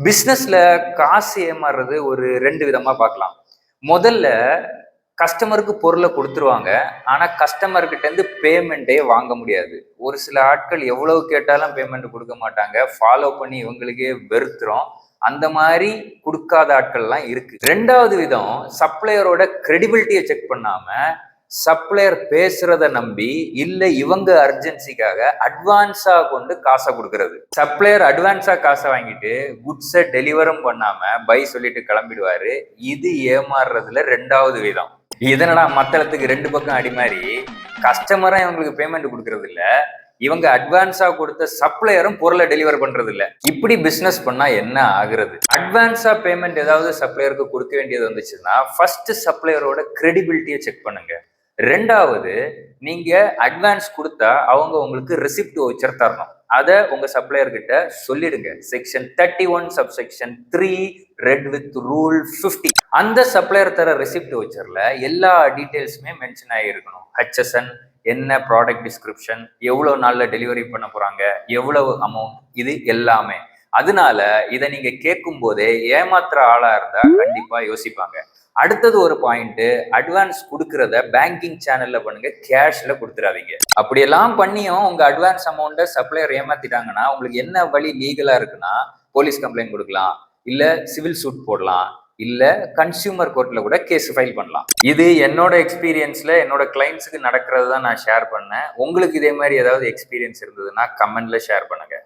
பிசினஸ்ல காசு ஏமாறுறது ஒரு 2 விதமா பார்க்கலாம். முதல்ல கஸ்டமருக்கு பொருளை கொடுத்துருவாங்க. ஆனா கஸ்டமர் கிட்ட இருந்து பேமெண்டே வாங்க முடியாது. ஒரு சில ஆட்கள் எவ்வளவு கேட்டாலும் பேமெண்ட் கொடுக்க மாட்டாங்க. ஃபாலோ பண்ணி இவங்களுக்கே வெறுத்துரும். அந்த மாதிரி கொடுக்காத ஆட்கள்லாம் இருக்கு. 2வது விதம், சப்ளையரோட கிரெடிபிலிட்டியை செக் பண்ணாம சப்ளையர் பேசுறத நம்பி இல்ல இவங்க அர்ஜென்சிக்காக அட்வான்ஸா கொண்டு காசை கொடுக்கறது. சப்ளையர் அட்வான்ஸா காசை வாங்கிட்டு குட்ஸை டெலிவரும் பண்ணாம பை சொல்லிட்டு கிளம்பிடுவாரு. இது ஏமாறுறதுல 2வது விதம். இதனடா மத்தளத்துக்கு 2 பக்கம் அடி மாதிரி கஸ்டமரா இவங்களுக்கு பேமெண்ட் கொடுக்கறது இல்ல, இவங்க அட்வான்ஸா கொடுத்த சப்ளையரும் பொருளை டெலிவர் பண்றது இல்ல. இப்படி பிசினஸ் பண்ணா என்ன ஆகுறது? அட்வான்ஸா பேமெண்ட் ஏதாவது சப்ளையருக்கு கொடுக்க வேண்டியது வந்துச்சுன்னா ஃபர்ஸ்ட் சப்ளையரோட கிரெடிபிலிட்டியை செக் பண்ணுங்க. 2வது, நீங்க அட்வான்ஸ் கொடுத்தா அவங்க உங்களுக்கு ரெசிப்ட் வவுச்சர் தரணும். அதை உங்க சப்ளையர் கிட்ட சொல்லிடுங்க. Section 31 subsection 3 red with rule 50. அந்த சப்ளையர் தர ரெசிப்ட் வவுச்சர்ல எல்லா டீடைல்ஸுமே மென்ஷன் ஆகியிருக்கணும். HSN, என்ன ப்ராடக்ட் டிஸ்கிரிப்ஷன், எவ்வளவு நாள்ல டெலிவரி பண்ண போறாங்க, எவ்வளவு அமௌண்ட், இது எல்லாமே. அதனால இதை நீங்க கேட்கும் போதே ஏமாத்துற ஆளா இருந்தா கண்டிப்பா யோசிப்பாங்க. அடுத்தது ஒரு பாயிண்ட், அட்வான்ஸ் கொடுக்கறத பேங்கிங் சேனல்ல பண்ணுங்க, கேஷ்ல கொடுத்துடாதீங்க. அப்படியெல்லாம் பண்ணியும் உங்க அட்வான்ஸ் அமௌண்ட்டை சப்ளையர் ஏமாத்திட்டாங்கன்னா உங்களுக்கு என்ன வழி லீகலா இருக்குன்னா, போலீஸ் கம்ப்ளைண்ட் கொடுக்கலாம், இல்ல சிவில் சூட் போடலாம், இல்ல கன்சியூமர் கோர்ட்ல கூட கேஸ் ஃபைல் பண்ணலாம். இது என்னோட எக்ஸ்பீரியன்ஸ்ல என்னோட கிளைண்ட்ஸுக்கு நடக்கிறது தான் நான் ஷேர் பண்ணேன். உங்களுக்கு இதே மாதிரி ஏதாவது எக்ஸ்பீரியன்ஸ் இருந்ததுன்னா கமெண்ட்ல ஷேர் பண்ணுங்க.